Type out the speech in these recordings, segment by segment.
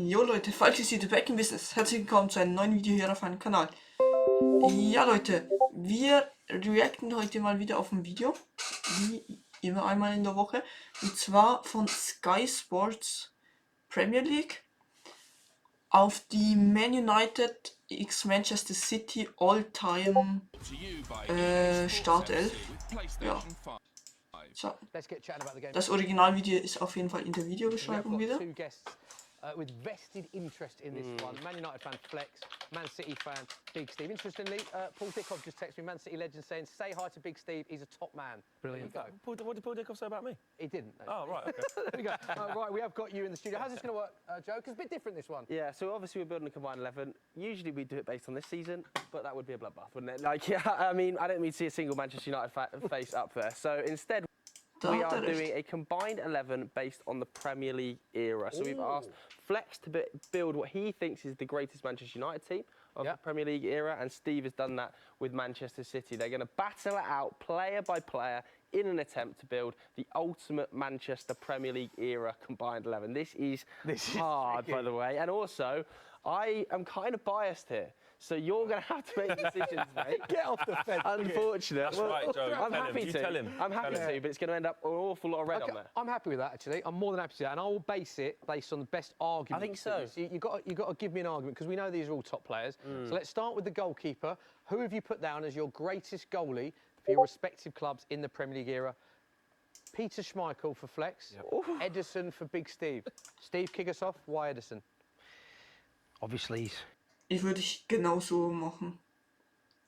Jo Leute, FalkooYT Back in Business. Herzlich willkommen zu einem neuen Video hier auf meinem Kanal. Ja Leute, wir reacten heute mal wieder auf ein Video, wie immer einmal in der Woche, und zwar von Sky Sports Premier League auf die Man United x Manchester City All-Time Startelf. Ja. So. Das Originalvideo ist auf jeden Fall in der Videobeschreibung wieder. With vested interest in this one. Man United fan Flex, Man City fan Big Steve. Interestingly, Paul Dickoff just texted me, Man City legend, saying, say hi to Big Steve, he's a top man. Brilliant. What did Paul Dickoff say about me? He didn't. No. Oh, right, okay. There we go. Right, we have got you in the studio. How's this going to work, Joe? Because it's a bit different, this one. Yeah, so obviously we're building a combined 11. Usually we do it based on this season, but that would be a bloodbath, wouldn't it? Like, yeah, I mean, I don't need to see a single Manchester United face up there. So instead, we are doing a combined 11 based on the Premier League era. So we've asked Flex to build what he thinks is the greatest Manchester United team of the Premier League era, and Steve has done that with Manchester City. They're going to battle it out player by player in an attempt to build the ultimate Manchester Premier League era combined 11. This is hard, by the way, and also I am kind of biased here. So you're going to have to make decisions, mate. Get off the fence. Unfortunate. That's right, Joe. I'm happy to. Tell him. I'm happy to, but it's going to end up an awful lot of red on there. I'm happy with that, actually. I'm more than happy to do that, and I will base it based on the best argument. I think so. You've got to give me an argument, because we know these are all top players. So let's start with the goalkeeper. Who have you put down as your greatest goalie for your respective clubs in the Premier League era? Peter Schmeichel for Flex. Yep. Ederson for Big Steve. Steve, kick us off. Why Ederson? Obviously. Ich würde ich genauso machen.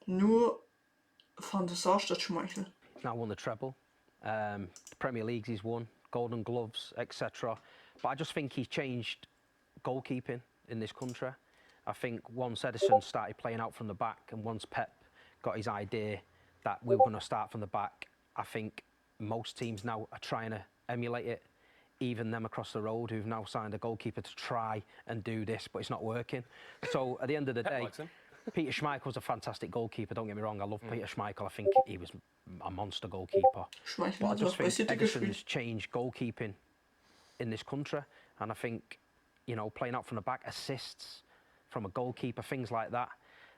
Nur Van der Sar statt Schmeichel. He's now won the treble. The Premier Leagues he's won, Golden Gloves, etc. But I just think he's changed goalkeeping in this country. I think once Ederson started playing out from the back, and once Pep got his idea that we were going to start from the back, I think most teams now are trying to emulate it. Even them across the road who've now signed a goalkeeper to try and do this, but it's not working. So at the end of the day, Peter Schmeichel's a fantastic goalkeeper, don't get me wrong, I love Peter Schmeichel, I think he was a monster goalkeeper. But I just think Ederson's changed goalkeeping in this country, and I think, you know, playing out from the back, assists from a goalkeeper, things like that.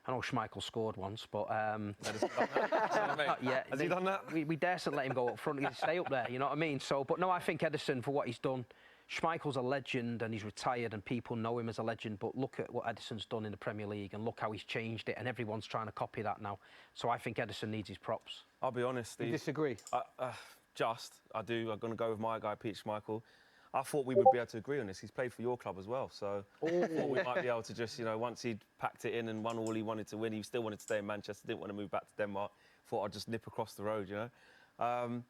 I know Schmeichel scored once, but not yet. Has he done that? We daresn't let him go up front. He'll stay up there, you know what I mean? So, but no, I think Ederson, for what he's done, Schmeichel's a legend and he's retired and people know him as a legend, but look at what Ederson's done in the Premier League and look how he's changed it, and everyone's trying to copy that now. So I think Ederson needs his props. I'll be honest, Steve. You disagree? I do. I'm going to go with my guy, Peter Schmeichel. I thought we would be able to agree on this. He's played for your club as well, so I thought we might be able to just, you know, once he'd packed it in and won all he wanted to win, he still wanted to stay in Manchester, didn't want to move back to Denmark. Thought I'd just nip across the road, you know.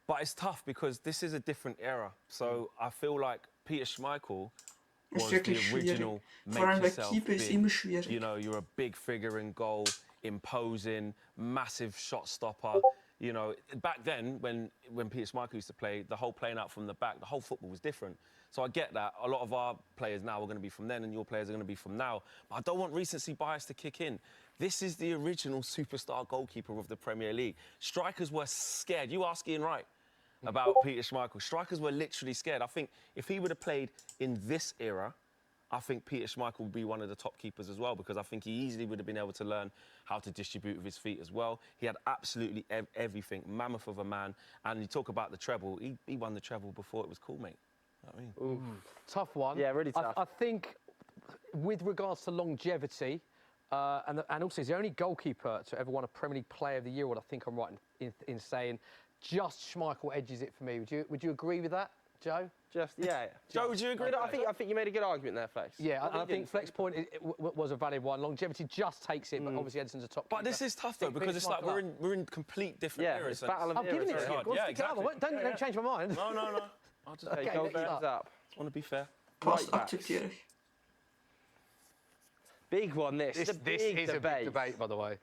But it's tough because this is a different era. So I feel like Peter Schmeichel was the original make yourself big. You know, you're a big figure in goal, imposing, massive shot stopper. You know, back then, when Peter Schmeichel used to play, the whole playing out from the back, the whole football was different. So I get that. A lot of our players now are going to be from then, and your players are going to be from now. But I don't want recency bias to kick in. This is the original superstar goalkeeper of the Premier League. Strikers were scared. You ask Ian Wright about Peter Schmeichel. Strikers were literally scared. I think if he would have played in this era, I think Peter Schmeichel would be one of the top keepers as well, because I think he easily would have been able to learn how to distribute with his feet as well. He had absolutely everything, mammoth of a man. And you talk about the treble, he won the treble before it was cool, mate. You know what I mean? Tough one. Yeah, really tough. I think with regards to longevity, and also he's the only goalkeeper to ever won a Premier League Player of the Year award, I think I'm right in saying just Schmeichel edges it for me. Would you agree with that, Joe? Yeah. Joe, would you agree? I think you made a good argument there, Flex. Yeah, I think Flex's point was a valid one. Longevity just takes it, but obviously Ederson's a top. But this is tough though, because it's like we're in complete different eras. It's battle of I'm giving it to you. Yeah, exactly. Don't change my mind. No. I'll just go up. I want to be fair. Pass accepteer ich. Big one, this. This is a big debate, by the way.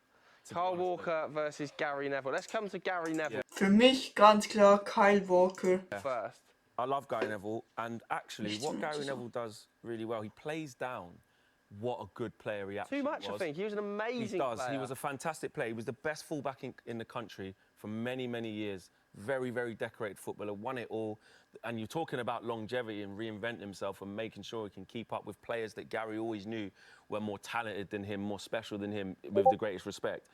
Kyle Walker versus Gary Neville. Let's come to Gary Neville. Für mich ganz klar Kyle Walker. First. I love Gary Neville, and actually what Gary Neville does really well, he plays down what a good player he actually was. Too much, I think. He was an amazing player. He was a fantastic player. He was the best fullback in the country for many, many years. very, very decorated footballer, won it all. And you're talking about longevity and reinventing himself and making sure he can keep up with players that Gary always knew were more talented than him, more special than him, with the greatest respect.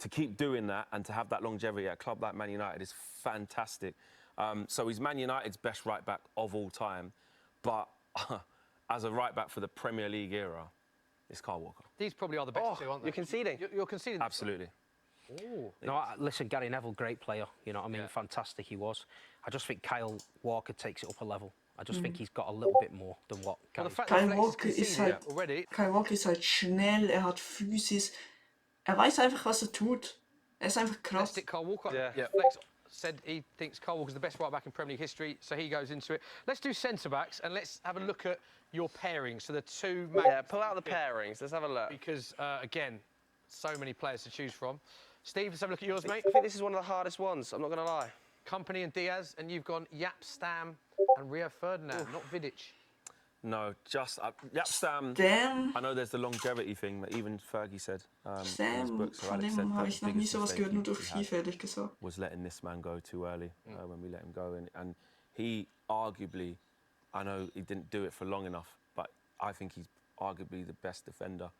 To keep doing that and to have that longevity at a club like Man United is fantastic. So he's Man United's best right-back of all time. But as a right-back for the Premier League era, it's Kyle Walker. These probably are the best two, aren't they? You're conceding. You're conceding. Absolutely. Ooh. No, listen, Gary Neville, great player. You know what I mean? Fantastic he was. I just think Kyle Walker takes it up a level. I just think he's got a little bit more than what Gary. Kyle Walker ist halt schnell, er hat Physis. Er weiß einfach, was er tut. Er ist einfach krass. Kyle Walker. Yeah. Flex said he thinks Kyle Walker's the best right back in Premier League history, so he goes into it. Let's do centre backs and let's have a look at your pairings. So the two. Yeah, pull out the pairings. Let's have a look. Because again, so many players to choose from. Steve, let's have a look at yours, mate. I think this is one of the hardest ones. I'm not going to lie. Company and Diaz, and you've gone Jaap Stam and Rio Ferdinand, not Vidic. No, just Jaap Stam. Stam. I know there's the longevity thing that even Fergie said in his Stam, books. von dem habe ich noch nie sowas gehört, nur durch FIFA, ehrlich gesagt. Was letting this man go too early when we let him go. And he arguably, I know he didn't do it for long enough, but I think he's arguably the best defender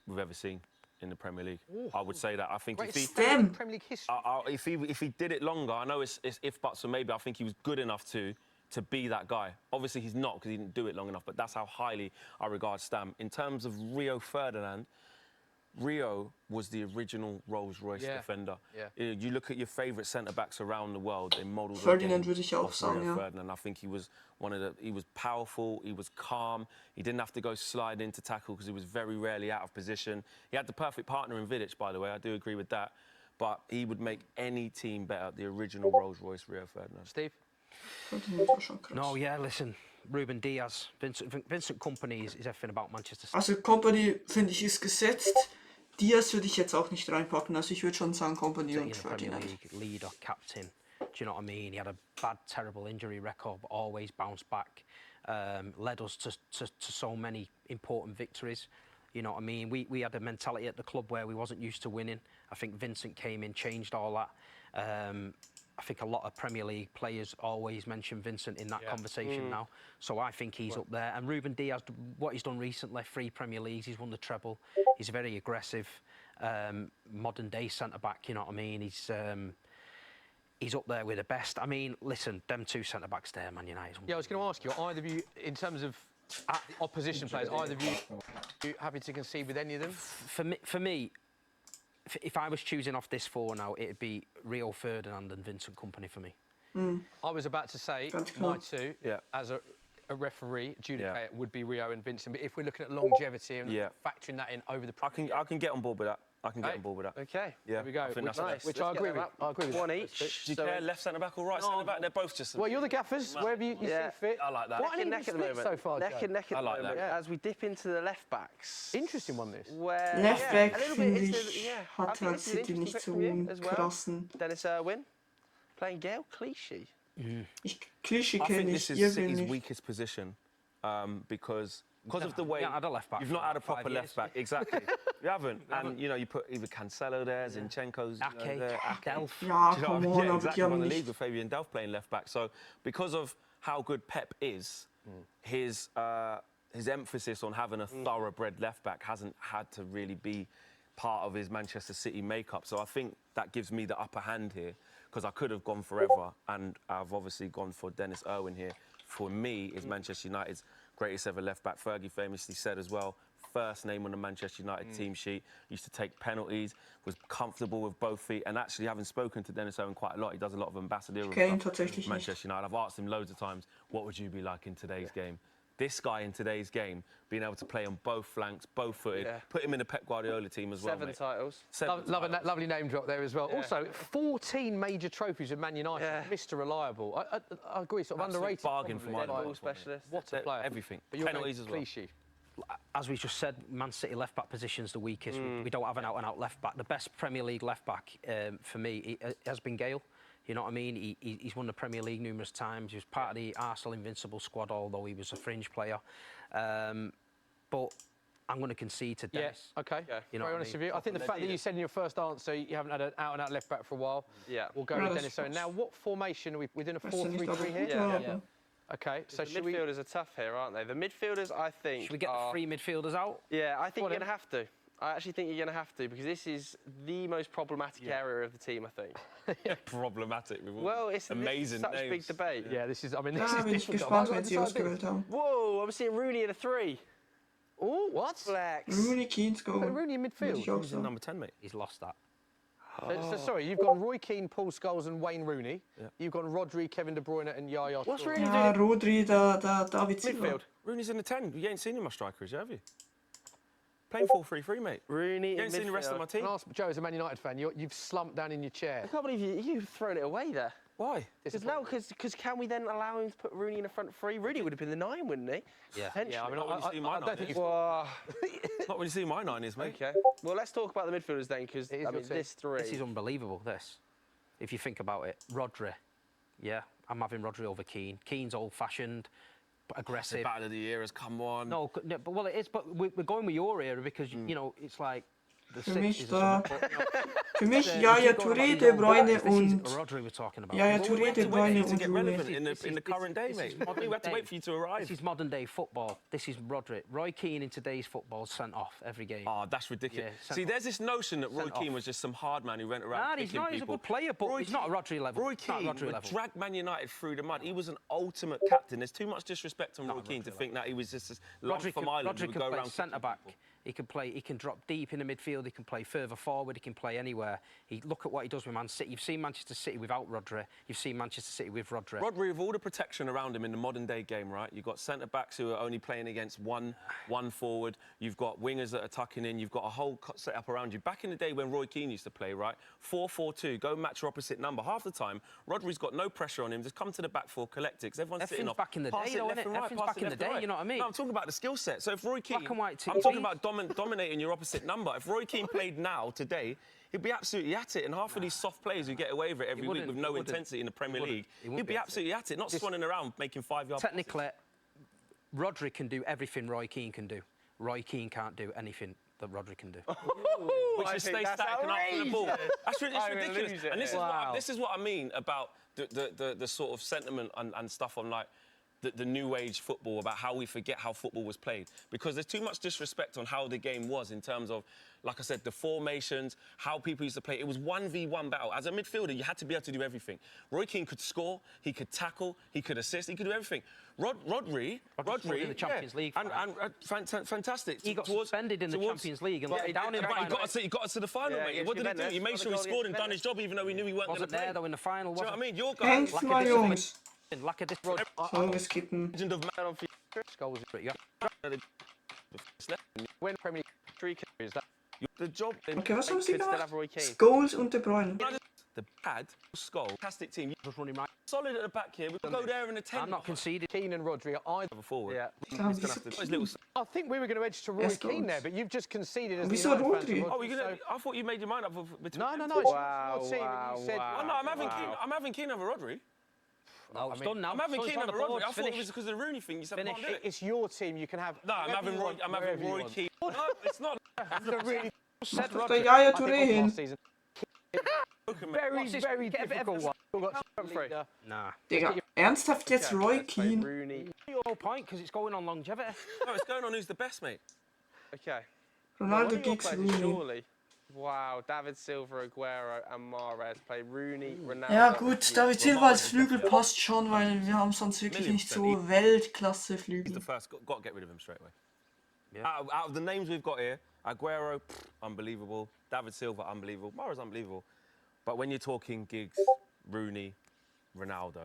we've ever seen in the Premier League. Ooh. I would say that. I think if Premier League history. if he did it longer, I know it's if buts or maybe, I think he was good enough to be that guy. Obviously he's not because he didn't do it long enough, but that's how highly I regard Stam. In terms of Rio Ferdinand, Rio was the original Rolls-Royce defender. Yeah. You look at your favourite centre-backs around the world, they modelled Ferdinand würde ich auch sagen, Rio ja. Ferdinand. I think he was he was powerful, he was calm, he didn't have to go slide into tackle because he was very rarely out of position. He had the perfect partner in Vidic, by the way, I do agree with that. But he would make any team better, the original Rolls-Royce Rio Ferdinand. Steve? Ferdinand war schon krass. No, yeah, listen, Ruben Diaz, Vincent Kompany is everything about Manchester City. Also Kompany, finde ich, ist gesetzt. Diaz würde ich jetzt auch nicht reinpacken. Also ich würde schon sagen Kompany und Ferdinand. Leader, captain. Do you know what I mean? He had a bad, terrible injury record, but always bounced back. Led us to so many important victories. You know what I mean? We had a mentality at the club where we wasn't used to winning. I think Vincent came in, changed all that. I think a lot of Premier League players always mention Vincent in that conversation now. So I think he's up there. And Ruben Diaz, what he's done recently, 3 Premier Leagues, he's won the treble. He's very aggressive, modern-day centre-back, you know what I mean? He's up there with the best. I mean, listen, them 2 centre-backs there, Man United. Yeah, I was going to ask you, either of you, in terms of opposition players, either of you happy to concede with any of them? For me, if I was choosing off this 4 now, it'd be Rio Ferdinand and Vincent Kompany for me. I was about to say my 2 as a referee, adjudicator, would be Rio and Vincent. But if we're looking at longevity and factoring that in over the I can get on board with that. I can get on board with that. Okay. Yeah, here we go. I think that's nice. Which I agree with. I agree with one that. each. Do you care left centre back or right centre back? They're both just. Well, you're the gaffers. Wherever you see fit. I like that. What an neck at the moment. so far, neck and neck at the like moment. that. As we dip into the left backs. Interesting one, this. Where Left back, a little finde bit. ich, I hat think halt this is an City interesting nicht pick so from you einen as well. krassen. Dennis Irwin playing Gael Clichy. Clichy I kenne think ich, this is Irwin City's nicht. weakest position because of the way You haven't had a left back you've not for had a 5 proper years. left back. Exactly, you haven't. And you know, you put either Cancelo there, Zinchenko's there, Delph. Ja, Do you know come what I mean? on, Yeah, aber exactly. die Won haben the league nicht. with Fabian Delph playing left back. So because of how good Pep is, his emphasis on having a thoroughbred left back hasn't had to really be part of his Manchester City makeup. So I think that gives me the upper hand here because I could have gone forever, and I've obviously gone for Dennis Irwin here. For me, is Manchester United's greatest ever left back. Fergie famously said as well, first name on the Manchester United team sheet, used to take penalties, was comfortable with both feet, and actually having spoken to Dennis Irwin quite a lot, he does a lot of ambassadorial Kane stuff tatsächlich for Manchester United. I've asked him loads of times, what would you be like in today's game? This guy in today's game, being able to play on both flanks, both-footed, put him in the Pep Guardiola team as well, 7 mate. titles. Lovely name drop there as well. Also, 14 major trophies with Man United. Mr. Reliable. I agree, sort of Absolute underrated. bargain for probably. my Ball specialist. What a player. Everything. But you're Penalties as well. Clichy. As we just said, Man City left back position's the weakest. We don't have an out-and-out left back. The best Premier League left back for me has been Gale. You know what I mean? He's won the Premier League numerous times. He was part of the Arsenal Invincible squad, although he was a fringe player. But I'm going to concede to Dennis. Yeah, okay. You know Very what I honest mean? with you. I think the fact that you said in your first answer you haven't had an out-and-out left-back for a while. Yeah. We'll go Ja, with das Dennis. So passt. now, what formation are we within a Weiß ja nicht, ob 4-3-3 here? gut Yeah, war, yeah. aber... Okay, so The should we? midfielders are tough here, aren't they? The midfielders, I think, Should we get are... the 3 midfielders out? Yeah, I think Go on you're going to have to. I actually think you're going to have to, because this is the most problematic area of the team, I think. Problematic. With all Well, it's amazing such names. big debate. Yeah, this is. I mean, this Da is bin ich difficult. gespannt, I've wenn sie decided ausgewählt haben. Whoa, I'm seeing Rooney in a 3. Oh, what? Flex. Rooney Keane's Put Goal. Rooney in Würde midfield. ich auch He's in sagen. number 10, mate. He's lost that. So, sorry, you've gone Roy Keane, Paul Scholes, and Wayne Rooney. Yeah. You've gone Rodri, Kevin De Bruyne, and Yaya. What's Toure. Rooney Ja, doing? Rodri, David Silva. Midfield. Rooney's in the 10. You ain't seen him, my strikers, have you? Playing 4-3-3, mate. Rooney You in ain't seen the rest of my midfield. team. And ask Joe, as a Man United fan, you've slumped down in your chair. I can't believe you've thrown it away there. Why? Because can we then allow him to put Rooney in the front 3? Rooney would have been the 9, wouldn't he? Yeah. Potentially. Yeah, I mean, Not when you see my I don't nine think is. you've. Whoa. Not when you see my 9 is, mate. Okay. Well, let's talk about the midfielders then, because It is I your mean, team. this 3. This is unbelievable, this. If you think about it. Rodri. Yeah, I'm having Rodri over Keane. Keane's old-fashioned, The aggressive. battle of the year has come on. No, but well, it is. But we're going with your era because you know it's like the Für 6 mich is da- but, you know, Für mich you Yaya keep going Touré, about De your own Bruyne business. This is und... Rodri we're talking about. Yaya Well, we Touré, had De to wait for Bruyne you to und get Rooney. relevant in the current day, this mate. is modern We had to day. wait for you to arrive. This is modern day football. This is Rodri. Roy Keane in today's football sent off every game. Oh, that's ridiculous. Yeah, See, there's this notion that Roy Sent Keane off. was just some hard man who went around Nah, kicking he's not. He's a people. good player, but Roy he's not a Rodri level. Roy He's not Keane Rodri would level. drag Man United through the mud. He was an ultimate captain. There's too much disrespect on Roy Keane to think that he was just this lump Rodri from Ireland who could would go play around centre kicking back. people. He can play. He can drop deep in the midfield. He can play further forward. He can play anywhere. Look at what he does with Man City. You've seen Manchester City without Rodri. You've seen Manchester City with Rodri. Rodri, with all the protection around him in the modern day game, right? You've got centre backs who are only playing against one forward. You've got wingers that are tucking in. You've got a whole set up around you. Back in the day when Roy Keane used to play, right? 4-4-2, go match your opposite number. Half the time, Rodri's got no pressure on him. Just come to the back four, collect it. 'Cause everyone's sitting Everything's off. back in the Pass day, it though, left innit? and right, Everything's pass back it in left the and day, right. you know what I mean? No, I'm talking about the skill set. So if Roy Keane, Black and white I'm talking TV. about dominating your opposite number. If Roy Keane played now, today, he'd be absolutely at it. And half of these soft players who get away with it every week wouldn't, with he no wouldn't. intensity in the Premier He wouldn't. League, He wouldn't he'd be be at it. absolutely at it, not swanning around making 5-yard passes. Technically, Rodri can do everything Roy Keane can do. Roy Keane can't do anything that Rodri can do. Which is stay static and after the ball. That's I'm gonna ridiculous. lose it And this is, here. what, this is what I mean about the sort of sentiment and stuff on like the new age football, about how we forget how football was played. Because there's too much disrespect on how the game was in terms of, like I said, the formations, how people used to play. It was 1v1 battle. As a midfielder, you had to be able to do everything. Roy Keane could score, he could tackle, he could assist, he could do everything. Rodri scored in the Champions League and final. fantastic. He got suspended in the Champions League and let down in the But final. he got us to the final, Yeah, mate. against What did he do? Juventus. He made sure he Got the goal scored and against done his job, even though we knew he weren't going to Wasn't play. there though in the final. Do you know what I Wasn't mean? Your Hängt guys, mal, Jungs. Like a disrespect. So, wir skippen. legend of man. Goals, but yeah. When Premier League. 3 carries. The job in Okay, was haben sie Could still have gemacht? Roy Keane. Scholes und De Bruyne. the bad skull, fantastic team. Just running right. Solid at the back here. We'll go there in a 10. I'm not conceding. Keane and Rodri are either. forward. Yeah. Ja, He's gonna have to put his little. I think we were going to edge to Roy Yes, Keane goals. there, but you've just conceded as Wieso the United fans. Rodri? Oh, you're gonna. I thought you made your mind up between. No, no, them no. two. It's Wow, your team, wow, and you said, wow. Oh, no, I'm having Keane over Rodri. No, it's mean, done now. I'm having So it's Keane on over the Rodri. board. I thought it was Finished. because of the Rooney thing. You said, Finish. can't do it. It's your team. You can have. No, I'm whoever having you Roy. want, I'm wherever having you Roy want. Keane. No, it's not. It's a really Said Macht Rodri. der Yaya I think Touré was hin. last season. Very, What's this- very get a bit of difficult one. We've got Front three. Nah. Digga, ernsthaft jetzt Roy Let's play Keane? Rooney. No point because it's going on longevity. No, it's going on. Who's the best, mate? Okay. Ronaldo One of your gegen players, Rooney. surely. Wow, David Silva, Aguero and Mahrez play Rooney, Ronaldo. Ja gut, David Silva als Flügel passt schon, weil wir haben sonst wirklich nicht so He's Weltklasse-Flügel. the first. Got to get rid of him straight away. Yeah. Out of the names we've got here, Aguero, unbelievable. David Silva, unbelievable. Mahrez, unbelievable. But when you're talking Giggs, Rooney, Ronaldo.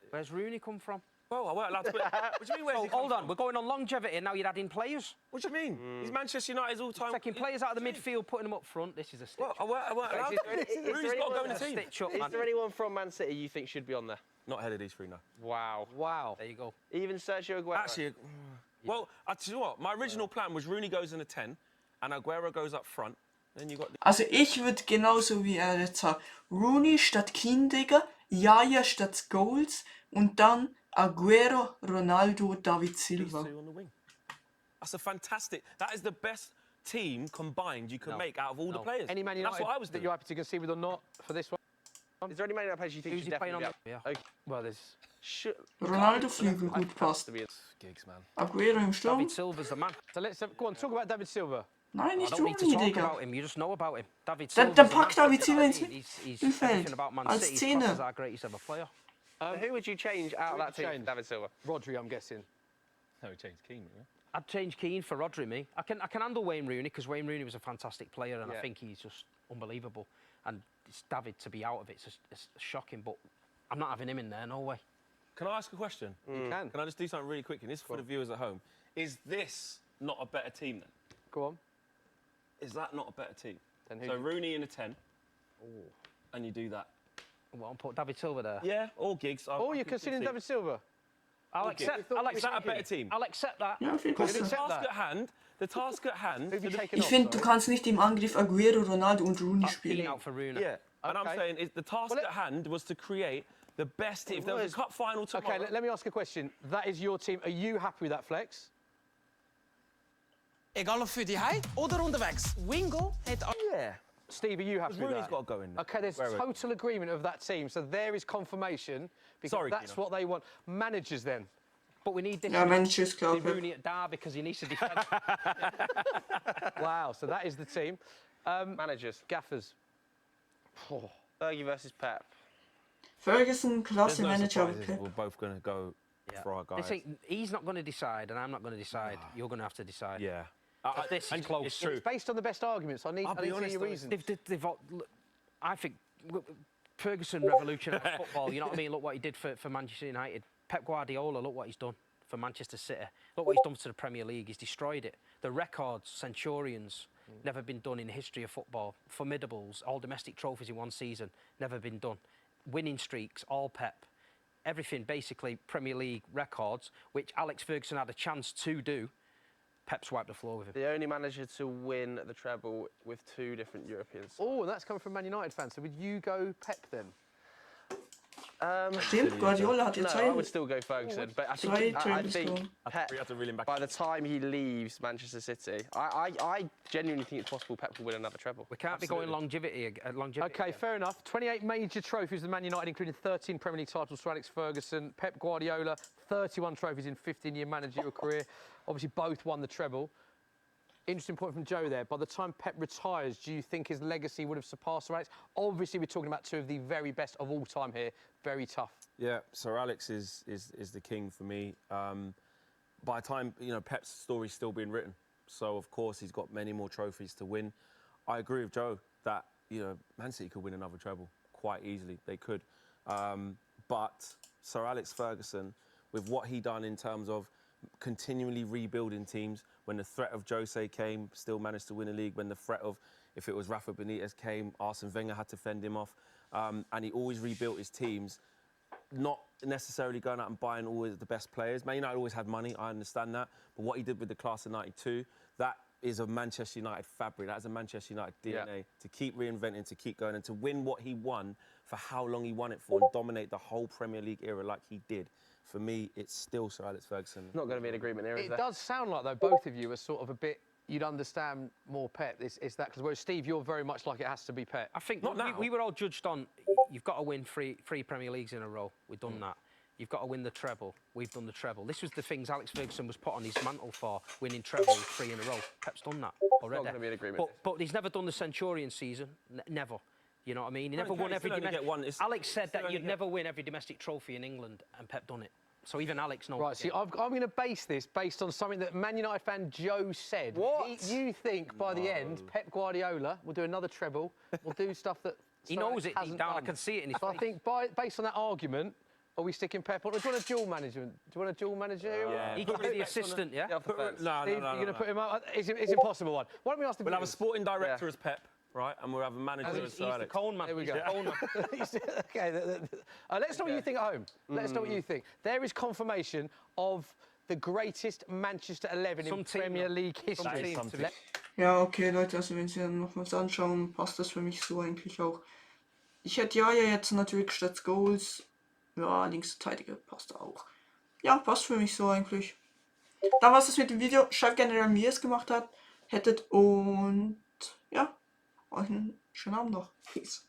Where's Rooney come from? Well, I weren't allowed to put. What do you mean? Where's Oh, he come hold on, from? we're going on longevity and now you're adding players. What do you mean? He's Manchester United's all-time. Taking players out of the midfield, putting them up front. This is a stitch. Well, I weren't allowed Is there any- to. is there Rooney's got to go in anyone- the team. Stitch up, Is man. there anyone from Man City you think should be on there? Not ahead of these three, no. Wow. Wow. There you go. Even Sergio Aguero. Actually, well, I tell you what, my original plan was Rooney goes in a 10 and Aguero goes up front. Then you got. Also ich würde genauso wie er jetzt sagen. Rooney statt Keane, Digga, Yaya statt Scholes und dann Aguero, Ronaldo, David These Silva. two on the wing. That's a fantastic. That is the best team combined you can make out of all the players. Any Man That's United what I was that doing. you're happy to concede with or not for this one? Is there any Man United players you think Who's should he playing on? definitely be Yeah. out? Okay. Well, there's Ronaldo Flügel gut passt. Gigs, man. Aguero im Sturm. David Silva's the man. so let's go on. Talk about David Silva. Nein, I nicht don't need to Rooney, talk Digga. about him. You just know about him. David Dann, Silva's dann the man. packt David Silva ins He's Mittelfeld. everything about Man Als City. He's classed as Zehner. our greatest ever player. Who would you change out of that team? change? David Silva. Rodri, I'm guessing. No, he changed Keane, yeah. I'd change Keane for Rodri, me. I can handle Wayne Rooney because Wayne Rooney was a fantastic player and I think he's just unbelievable. And it's David to be out of it's shocking, but I'm not having him in there, no way. Can I ask a question? You can. Can I just do something really quick? And this is for the viewers at home. Is this not a better team then? Go on. Is that not a better team? Then who So do you- Rooney in a 10, and you do that. Well, I'll put David Silva there. Yeah, or Giggs. Oh, you're considering David Silva? I'll Okay. accept. Is that a better team? I'll accept that. Ja, viel The besser. task at hand. Who have you taken Ich off? finde, du sorry? kannst nicht im Angriff Aguero, Ronaldo und Rooney Keane spielen. out for Rooney. Yeah, and I'm Okay. saying is the task at hand was to create the best team. If there was a cup final tomorrow. Okay, let me ask a question. That is your team. Are you happy with that flex? Egal of für die High oder unterwegs. Wingo hat Yeah. Steve, are you happy with Rooney's that? got to go in there. Okay, there's Where- total agreement of that team, so there is confirmation because Sorry, that's Kino. what they want. Managers then. But we need this. Ja, Manager ist klar. Rooney at Derby because he needs to defend. Wow, so that is the team. Managers. Gaffers. Fergie versus Pep. Ferguson, There's klasse no Manager. surprises. Pep. We're both going to go for our guys. Listen, he's not going to decide, and I'm not going to decide. You're going to have to decide. Yeah. This is and close. It's true. It's based on the best arguments. I need I'll to be hear honest, your though, reasons. I think Ferguson revolutionised football. You know what I mean? Look what he did for Manchester United. Pep Guardiola, look what he's done for Manchester City. Look what he's done to the Premier League. He's destroyed it. The records, centurions, never been done in the history of football. Formidables, all domestic trophies in one season, never been done. Winning streaks, all Pep. Everything basically Premier League records, which Alex Ferguson had a chance to do. Pep's wiped the floor with him. The only manager to win the treble with 2 different Europeans. Oh, and that's coming from Man United fans. So would you go Pep then? Stimmt, Guardiola hat No, jetzt I would still go Ferguson, but I think, zwei I Champions think gewonnen. Pep, We have to reel him back. by the time he leaves Manchester City, I genuinely think it's possible Pep will win another treble. We can't be going longevity. Okay, again. fair enough. 28 major trophies with Man United, including 13 Premier League titles for Alex Ferguson. Pep Guardiola, 31 trophies in 15-year managerial career. Obviously, both won the treble. Interesting point from Joe there. By the time Pep retires, do you think his legacy would have surpassed Sir Alex? Obviously, we're talking about 2 of the very best of all time here. Very tough. Yeah, Sir Alex is the king for me. By the time, Pep's story's still being written. So, of course, he's got many more trophies to win. I agree with Joe that, Man City could win another treble quite easily. They could. But Sir Alex Ferguson, with what he done in terms of continually rebuilding teams, when the threat of Jose came, still managed to win a league. When the threat of, if it was Rafa Benitez came, Arsene Wenger had to fend him off. And he always rebuilt his teams, not necessarily going out and buying always the best players. Man United always had money, I understand that. But what he did with the class of 92, that is a Manchester United fabric. That is a Manchester United DNA to keep reinventing, to keep going, and to win what he won for how long he won it for and dominate the whole Premier League era like he did. For me, it's still Sir Alex Ferguson. Not going to be an agreement here, is It there? does sound like, though, both of you are sort of a bit, you'd understand more Pep. It's that, because whereas Steve, you're very much like it has to be Pep. I think Not now. we were all judged on, you've got to win three Premier Leagues in a row. We've done that. You've got to win the treble. We've done the treble. This was the things Alex Ferguson was put on his mantle for, winning trebles 3 in a row. Pep's done that already. gonna be an agreement. But he's never done the Centurion season. Never. You know what I mean? He No, never he won can't. every He's still only domestic... get one. It's- Alex said still that only you'd get- never win every domestic trophy in England, and Pep done it. So even Alex knows. Right, see, I'm going to base this based on something that Man United fan Joe said. What? You think by the end, Pep Guardiola will do another treble, will do stuff that He Sir knows Alex it deep hasn't down. I done. can see it in his So I face. think based on that argument, are we sticking Pep on? Or do you want a dual management? Do you want a dual manager? Yeah. He could be the assistant, yeah? Off the fence. No, Steve, you're going to put him up? It's impossible one. Why don't we ask the We'll have a viewers? sporting director as Pep, right? And we'll have a manager as He's Sir the Alex. cone man. There we He's go. the cone man. Okay, let's know what you think at home. Let's know what you think. There is confirmation of the greatest Manchester 11 in Some team, Premier though. League Some history. team, to be- Ja, okay, Leute, also wenn Sie dann nochmals anschauen, passt das für mich so eigentlich auch. Ich hätte ja jetzt natürlich statt Goals, ja, Linksverteidiger passt auch. Ja, passt für mich so eigentlich. Dann war es das mit dem Video. Schreibt gerne rein, wie ihr es gemacht hättet. Und ja, euch einen schönen Abend noch. Peace.